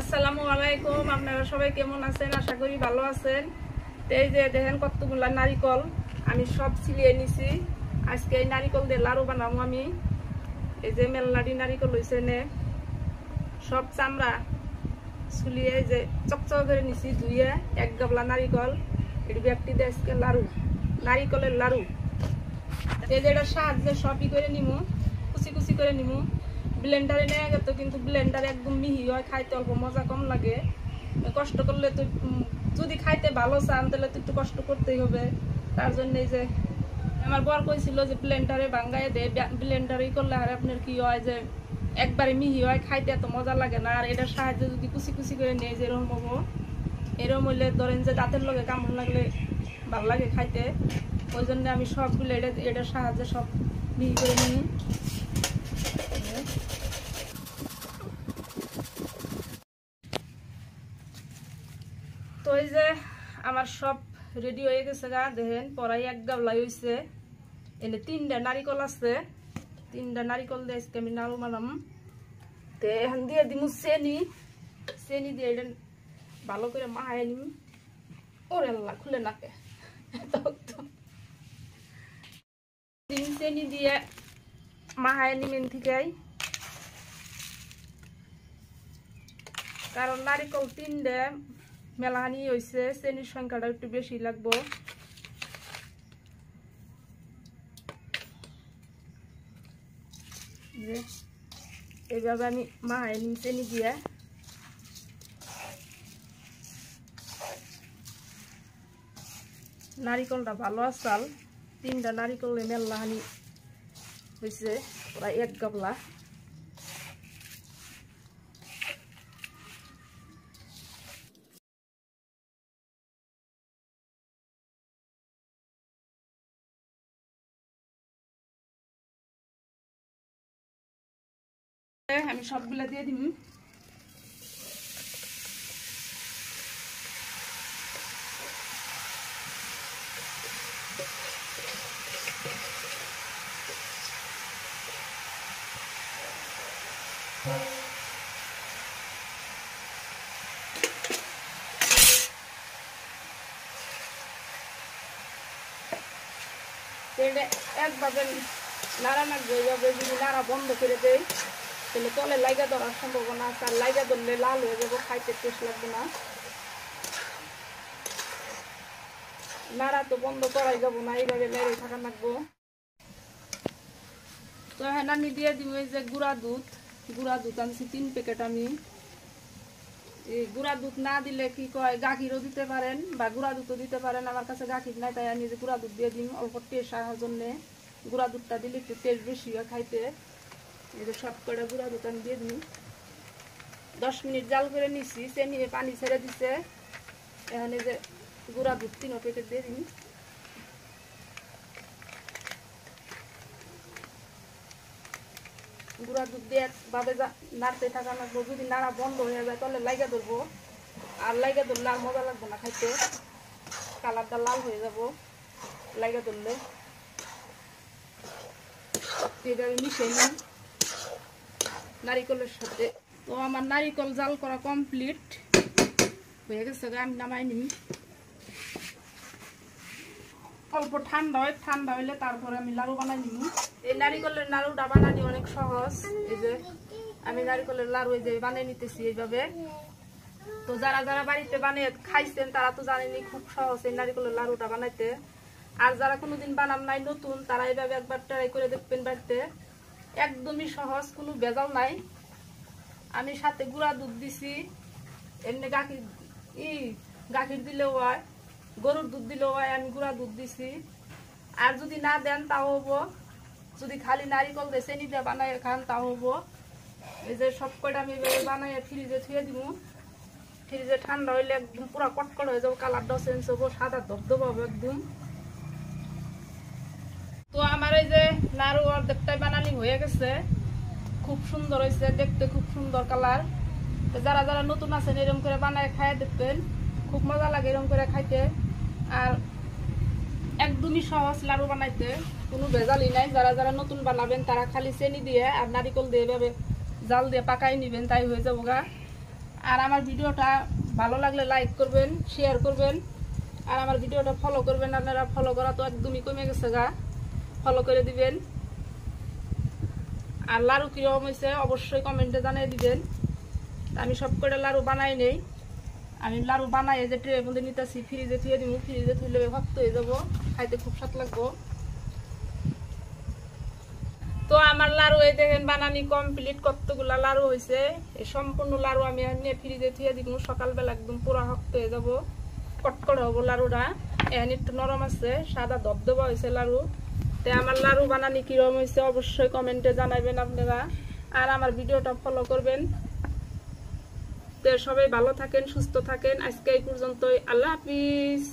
আসসালামু আলাইকুম। আপনারা সবাই কেমন আছেন? আশা করি ভালো আছেন। এই যে দেখেন কতগুলা নারিকল আমি সব ছিলিয়ে নিছি। আজকে এই নারিকল দিয়ে লাড়ু বানাবো আমি। এই যে মেলনাডি নারিকল হয়েছে নে সব চামড়া ছুলিয়ে যে চকচক করে নিছি ধুয়ে এক গাবলা নারিকল এটি ব্যক্তি দিয়ে আজকে লাড়ু নারিকলের লাড়ু। এই যে এটার সাহায্যে সবই করে নিমু, কুচি কুচি করে নিমু। ব্লেন্ডারে নেওয়া গেত কিন্তু ব্লেন্ডারে একদম মিহি হয়, খাইতে অল্প মজা কম লাগে। কষ্ট করলে তো যদি খাইতে ভালো চান তাহলে তো একটু কষ্ট করতেই হবে। তার জন্য এই যে আমার বর কইছিল যে ব্লেন্ডারে ভাঙ্গায় দে, ব্লেন্ডারেই করলে আর আপনার কি হয় যে একবারে মিহি হয়, খাইতে এত মজা লাগে না। আর এটার সাহায্যে যদি কুচি কুচি করে নিয়ে যে এরকম হবো, এরকম হইলে ধরেন যে দাঁতের লগে কামড় লাগলে ভালো লাগে খাইতে। ওই জন্য আমি সবগুলো এটার সাহায্যে সব মিহি করে নিই। তো এই যে আমার সব রেডি হয়ে গেছে গা, দেখেন পরাই এক গাবলাই হয়েছে। এনে 3টা নারিকল আছে, 3টা নারিকল দিয়ে আজকে আমি নাড়ু বানাম। তো এখন দিয়ে দিমু চেনি, চেনি দিয়ে এটা ভালো করে মাহাই নিম। ওরে আল্লাহ খুলে নাকে চেনি দিয়ে মাহাই নিমেন থেকে, কারণ নারিকল 3টে মেলাহানি হয়েছে, চেনির সংখ্যাটা একটু বেশি লাগবো। এইভাবে আমি মাহাই নিম চেনি দিয়ে। নারিকলটা ভালো আসাল, 3টা নারিকলে মেলাহানি হয়েছে প্রায় এক গাবলা। আমি সবগুলা দিয়ে দিই। একভাবে নাড়া নাড়বে, এইভাবে যদি নাড়া বন্ধ করে দেয় তাহলে তলে লাইগা ধরার সম্ভাবনা আছে, আর লাইগা ধরলে লাল হয়ে যাবো, খাইতে টেস্ট লাগবে না। নাড়া তো বন্ধ করাই যাবো না, এইভাবে নেড়ে থাকা লাগবো। তো হ্যাঁ আমি দিয়ে দিব এই যে গুঁড়া দুধ আনছি 3 প্যাকেট। আমি এই গুঁড়া দুধ না দিলে কি কয় গাখিরও দিতে পারেন বা গুঁড়া দুধও দিতে পারেন। আমার কাছে গাখির নাই তাই আমি যে গুঁড়া দুধ দিয়ে দিই অল্প টেস্ট আসার জন্যে। গুঁড়া দুধটা দিলে একটু টেস্ট বেশি হয় খাইতে। এই যে সব কটা গুঁড়া দুধ আমি দিয়ে দিই। 10 মিনিট জাল করে নিছি, চেনি পানি ছেড়ে দিছে। এখানে যে গুঁড়া দুধ 3 প্যাকেট দিয়ে দিই। গুঁড়া দুধ দিয়ে একভাবে নাড়তে থাকা লাগবো। যদি নাড়া বন্ধ হয়ে যায় তাহলে লাইগা ধরবো, আর লাইগা ধরলে আর মজা লাগবে না খাইতে, কালারটা লাল হয়ে যাব লাইগা ধরলে। এইভাবে মিশিয়ে নিই নারিকলের সাথে। তো আমার নারিকল জাল করা কমপ্লিট হয়ে গেছে, আমি নামাই নিই। অল্প ঠান্ডা হয়, ঠান্ডা হইলে তারপরে আমি লাড়ু বানাই নিব। এই নারিকলের নাড়ুটা বানানি অনেক সহজ। এই যে আমি নারিকলের লাড়ু এই যে বানিয়ে নিতেছি এইভাবে। তো যারা যারা বাড়িতে বানিয়ে খাইছেন তারা তো জানেনি খুব সহজ এই নারিকলের লাড়ুটা বানাইতে। আর যারা কোনোদিন বানান নাই নতুন, তারা এইভাবে একবার ট্রাই করে দেখবেন বাড়িতে। একদমই সহজ, কোনো ভেজাল নাই। আমি সাথে গুঁড়া দুধ দিছি, এমনি গাখির দিলেও হয়, গরুর দুধ দিলেও হয়, আমি গুঁড়া দুধ দিছি। আর যদি না দেন তাও হবো, যদি খালি নারিকল দিয়ে চেনি দিয়ে বানাই খান তাও হবো। এই যে সব কটা আমি বানাই ফ্রিজে থুয়ে দিব। ফ্রিজে ঠান্ডা হইলে একদম পুরো কটকট হয়ে যাবো, কালারটাও চেঞ্জ হবো, সাদা ধবধব হবে একদম। তো আমার এই যে নাড়ু অর্ধেকটাই বানানি হয়ে গেছে, খুব সুন্দর হয়েছে দেখতে, খুব সুন্দর কালার। তো যারা যারা নতুন আছেন এরকম করে বানায় খাইয়ে দেখবেন, খুব মজা লাগে এরকম করে খাইতে। আর একদমই সহজ লাড়ু বানাইতে, কোনো ভেজালই নাই। যারা যারা নতুন বানাবেন তারা খালি চেনি দিয়ে আর নারিকল দিয়ে এভাবে জাল দিয়ে পাকাই নেবেন, তাই হয়ে যাবো গা। আর আমার ভিডিওটা ভালো লাগলে লাইক করবেন, শেয়ার করবেন, আর আমার ভিডিওটা ফলো করবেন। আপনারা ফলো করা তো একদমই কমে গেছে গা, ফলো করে দিবেন। আর লাড়ু কীরকম হয়েছে অবশ্যই কমেন্টে জানিয়ে দিবেন। আমি সব করে লাড়ু বানাই নেই, আমি লাড়ু বানাই যে ট্রের মধ্যে নিতেছি, ফ্রিজে থুয়ে দিব। ফ্রিজে থুইলে ভক্ত হয়ে যাবো, খাইতে খুব স্বাদ লাগবো। তো আমার লাড়ু এই দেখেন বানানি কমপ্লিট, কতগুলা লাড়ু হয়েছে। এই সম্পূর্ণ লাড়ু আমি নিয়ে ফ্রিজে থুয়ে দিব। সকালবেলা একদম পুরা শক্ত হয়ে যাবো, কটকড় হবো লাড়ুটা। এখন একটু নরম আছে, সাদা ধবধবা হয়েছে লাড়ু। তো আমার লাড়ু বানানি কিরকম হয়েছে অবশ্যই কমেন্টে জানাবেন আপনারা, আর আমার ভিডিওটা ফলো করবেন। তো সবাই ভালো থাকেন, সুস্থ থাকেন। আজকে এই পর্যন্তই, আল্লাহ হাফিজ।